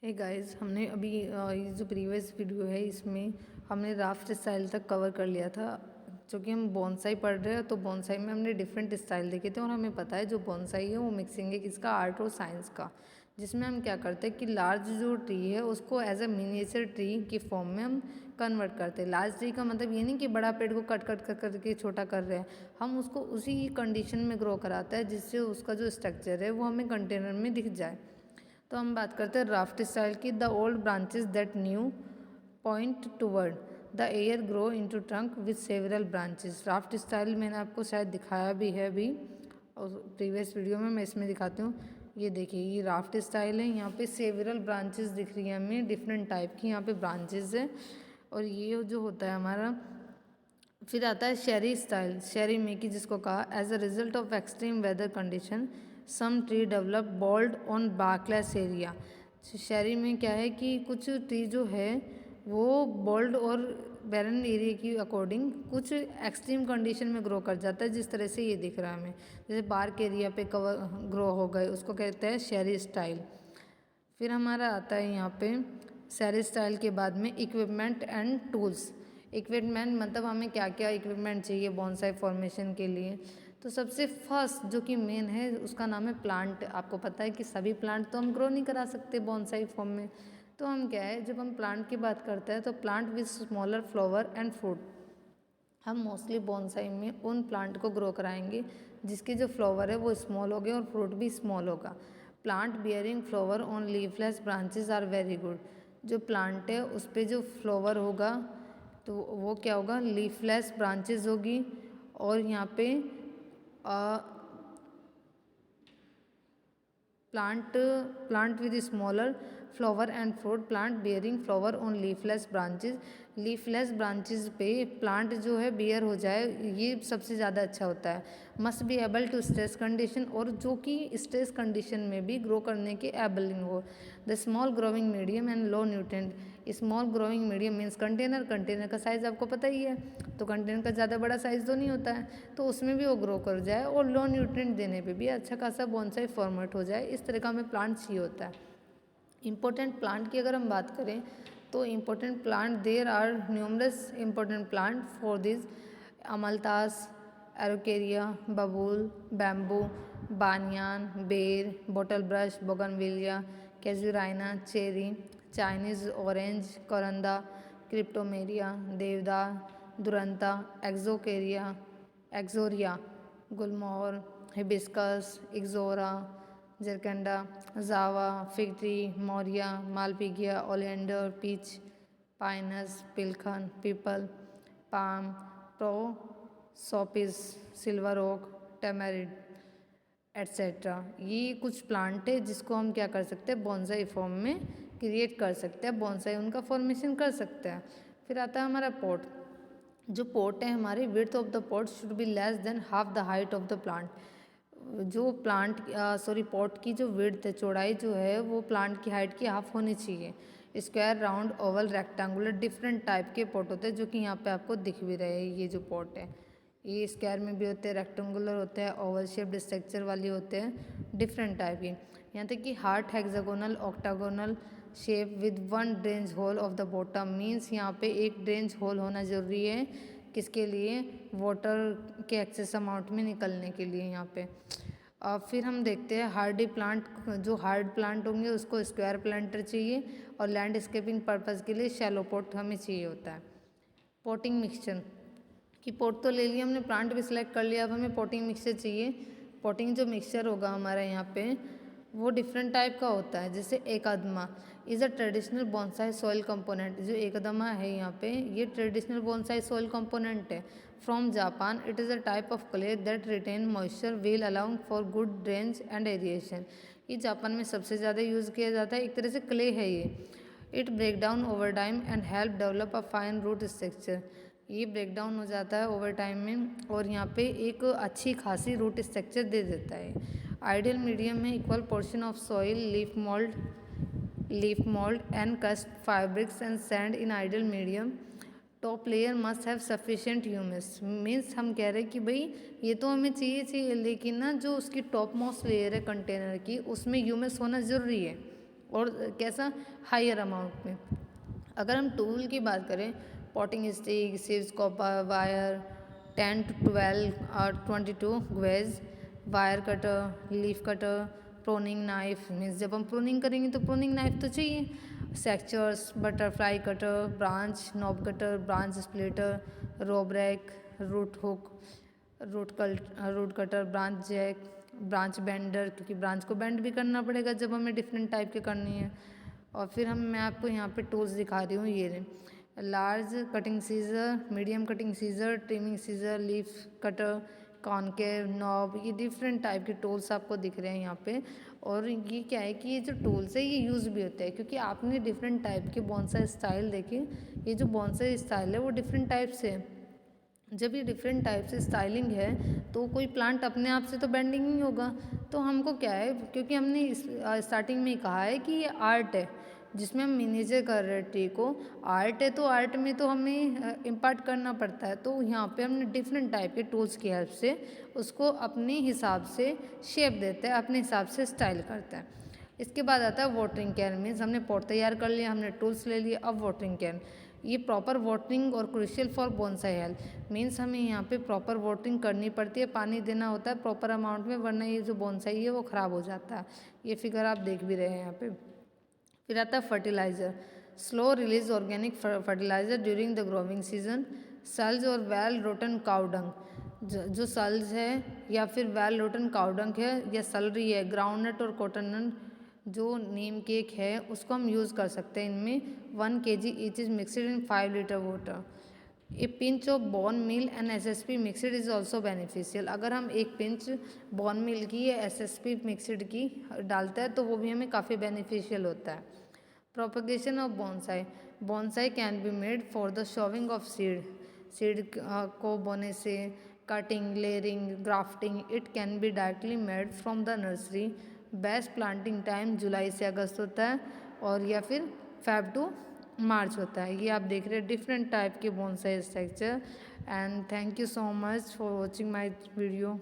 Hey guys, हमने अभी ये जो प्रीवियस वीडियो है इसमें हमने राफ्ट स्टाइल तक कवर कर लिया था। क्योंकि हम बोनसाई पढ़ रहे हैं तो बोनसाई में हमने डिफरेंट स्टाइल देखे थे और हमें पता है जो बोनसाई है वो मिक्सिंग है किसका, आर्ट और साइंस का। जिसमें हम क्या करते हैं कि लार्ज जो ट्री है उसको एज अ मिनिएचर ट्री की फॉर्म में हम कन्वर्ट करते हैं। लार्ज ट्री का मतलब ये नहीं कि बड़ा पेड़ को कट कट कर करके छोटा कर रहे हैं, हम उसको उसी कंडीशन में ग्रो कराते हैं जिससे उसका जो स्ट्रक्चर है वो हमें कंटेनर में दिख जाए। तो हम बात करते हैं राफ्ट स्टाइल की। The old branches that new point toward the air grow into trunk with several branches. Raft style मैंने आपको शायद दिखाया भी है अभी और प्रीवियस वीडियो में, मैं इसमें दिखाती हूँ। ये देखिए, ये राफ्ट स्टाइल है। यहाँ पे सेवरल ब्रांचेस दिख रही है हमें, डिफरेंट टाइप की यहाँ पे ब्रांचेस है। और ये जो होता है हमारा, फिर आता है शेरी स्टाइल। शेरी मेकी जिसको कहा, as a result of extreme weather condition some tree develop bold on barkless area. शेरी में क्या है कि कुछ ट्री जो है वो बोल्ड और बैरन एरिया की अकॉर्डिंग कुछ एक्सट्रीम कंडीशन में ग्रो कर जाता है, जिस तरह से ये दिख रहा है हमें। जैसे बार्क एरिया पे कवर ग्रो हो गए, उसको कहते हैं शेरी स्टाइल। फिर हमारा आता है यहाँ पे शेरी स्टाइल के बाद में इक्विपमेंट एंड टूल्स। इक्विपमेंट मतलब हमें क्या क्या इक्विपमेंट चाहिए बोनसाई फॉर्मेशन के लिए। तो सबसे फर्स्ट जो कि मेन है उसका नाम है प्लांट। आपको पता है कि सभी प्लांट तो हम ग्रो नहीं करा सकते बोनसाई फॉर्म में। तो हम क्या है, जब हम प्लांट की बात करते हैं तो plant with smaller flower and fruit. हम मोस्टली बोनसाई में उन प्लांट को ग्रो कराएंगे जिसके जो फ्लावर है वो स्मॉल होगे और फ्रूट भी स्मॉल होगा। Plant bearing flower on leafless branches are very good. जो प्लांट है उस पर जो फ्लावर होगा तो वो क्या होगा, लीफलेस ब्रांचेस होगी। और यहाँ पे plant with smaller flower and fruit, plant bearing flower on leafless branches. Leafless branches पे प्लांट जो है बियर हो जाए, ये सबसे ज़्यादा अच्छा होता है। Must be able to stress condition, और जो कि स्ट्रेस कंडीशन में भी ग्रो करने के एबलिंग हो। The small growing medium and low nutrient. Small growing medium means container का साइज़ आपको पता ही है, तो कंटेनर का ज़्यादा बड़ा साइज़ तो नहीं होता है, तो उसमें भी वो ग्रो कर जाए और लो न्यूट्रेंट देने पे भी अच्छा खासा बोनसाई फॉर्मेट हो जाए। इस तरह का हमें प्लांट चाहिए होता है। इम्पोर्टेंट प्लांट की अगर हम बात करें तो important plant, there are numerous important plant for this. Amaltas, araucaria, babool, bamboo, banyan, ber, bottle brush, bougainvillea, casuarina, cherry, Chinese orange, karanda, cryptomeria, deodar, duranta, exoria, gulmohar, hibiscus, ixora, jacaranda, Java, fig tree, murraya, malpighia, oleander, peach, pinus, pilkhan, peepal, palm, prosopis, silver oak, tamarind, etcetera. ये कुछ plant है जिसको हम क्या कर सकते हैं, bonsai form में क्रिएट कर सकते हैं, बोनसाई उनका फॉर्मेशन कर सकते हैं। फिर आता है हमारा पॉट। जो पॉट है हमारी, width of the pot should be less than half the height of the plant. जो प्लांट पॉट की जो विड्थ है, चौड़ाई जो है वो प्लांट की हाइट की हाफ होनी चाहिए। Square, round, Oval, rectangular, different type के पॉट होते हैं जो कि यहाँ पे आपको दिख भी रहे हैं। ये जो पॉट है ये स्क्वायर में भी होते हैं, रेक्टेंगुलर होते हैं, ओवल शेप्ड स्ट्रक्चर वाली होते हैं, डिफरेंट टाइप के। यहाँ तक कि heart, hexagonal, octagonal shape with one drainage hole of the bottom. Means यहाँ पे एक ड्रेंज होल होना जरूरी है, किसके लिए, वाटर के एक्सेस अमाउंट में निकलने के लिए यहाँ पे। फिर हम देखते हैं हार्डी प्लांट। जो हार्ड प्लांट होंगे उसको स्क्वायर प्लांटर चाहिए, और लैंडस्केपिंग पर्पज़ के लिए शैलो पॉट हमें चाहिए होता है। पॉटिंग मिक्सचर कि पॉट तो ले लिया हमने, प्लांट भी सिलेक्ट कर लिया, अब हमें पॉटिंग मिक्सचर चाहिए। पॉटिंग जो मिक्सचर होगा हमारा यहाँ पे वो डिफरेंट टाइप का होता है। जैसे akadama is a traditional bonsai soil component. जो एकदमा है यहाँ पे ये ट्रेडिशनल बोनसाई सॉइल कंपोनेंट है from Japan. It is a type of clay that retain moisture well allowing for good drains and aeration. ये जापान में सबसे ज़्यादा यूज़ किया जाता है, एक तरह से क्ले है ये। It break down over time and help develop a fine root structure. ये ब्रेक डाउन हो जाता है ओवर टाइम में और यहाँ पे एक अच्छी खासी रूट स्ट्रक्चर दे देता है। आइडियल मीडियम में equal portion of soil, leaf mould and cast fabrics and sand in ideal medium. Top layer must have sufficient humus. Means हम कह रहे हैं कि भाई ये तो हमें चाहिए लेकिन ना जो उसकी टॉप मोस्ट लेयर है कंटेनर की उसमें ह्यूमस होना ज़रूरी है। और कैसा, हायर अमाउंट में। अगर हम टूल की बात करें, potting stick, sieves, copper wire, 10 to 12 और 22 gauge, wire cutter, leaf cutter, pruning knife, means जब हम प्रोनिंग करेंगे तो प्रोनिंग नाइफ तो चाहिए, secateurs, butterfly cutter, branch knob cutter, branch splitter, रोब्रैक, root hook, root cutter, branch jack, branch bender, क्योंकि branch को बेंड भी करना पड़ेगा जब हमें डिफरेंट टाइप के करनी है। और फिर मैं आपको यहाँ पे टूल्स दिखा रही हूँ, ये रहे large cutting scissor, medium cutting scissor, trimming scissor, leaf cutter, concave, knob, ये डिफरेंट टाइप के टूल्स आपको दिख रहे हैं यहाँ पे। और ये क्या है कि ये जो टूल्स है ये यूज़ भी होते हैं, क्योंकि आपने डिफरेंट टाइप के बोनसाई स्टाइल देखे, ये जो बोनसाई स्टाइल है वो डिफरेंट टाइप से है। जब ये डिफरेंट टाइप से स्टाइलिंग है तो कोई प्लांट अपने आप से तो बेंडिंग नहीं होगा। तो हमको क्या है, क्योंकि हमने इस स्टार्टिंग में ही कहा है कि ये आर्ट है जिसमें हम मिनिएचर कर रहे हैं ट्री को, आर्ट है तो आर्ट में तो हमें इम्पार्ट करना पड़ता है। तो यहाँ पे हमने डिफरेंट टाइप के टूल्स की हेल्प से उसको अपने हिसाब से शेप देते हैं, अपने हिसाब से स्टाइल करते हैं। इसके बाद आता है वाटरिंग कैन, मीन्स हमने पॉट तैयार कर लिया, हमने टूल्स ले लिए, अब वाटरिंग कैन। ये प्रॉपर वाटरिंग और crucial for bonsai health, means हमें यहाँ पे प्रॉपर वाटरिंग करनी पड़ती है, पानी देना होता है प्रॉपर अमाउंट में, वरना ये जो बोनसाई है वो ख़राब हो जाता है। ये फिगर आप देख भी रहे हैं यहाँ पे। फिर आता है fertiliser, slow release organic fertiliser during the growing season, सल्ज और वेल रोटन काउडंग, जो सल्ज है या फिर वेल रोटन काउडंग है या सलरी है, ग्राउंडनट और कॉटन जो नीम केक है उसको हम यूज़ कर सकते हैं इनमें। 1 kg each is mixed in 5 litre water. A pinch of bone meal and SSP mixed is also beneficial. अगर हम एक पिंच बॉर्न मील की या एसएसपी मिक्सड की डालते हैं तो वो भी हमें काफ़ी बेनिफिशियल होता है। Propagation of bonsai, bonsai can be made for the sowing of seed, seed को बोने से, cutting, layering, grafting, it can be directly made from the nursery. Best planting time जुलाई से अगस्त होता है और या फिर फेब टू मार्च होता है। ये आप देख रहे हैं डिफरेंट टाइप के bonsai structure. And thank you so much for watching my video.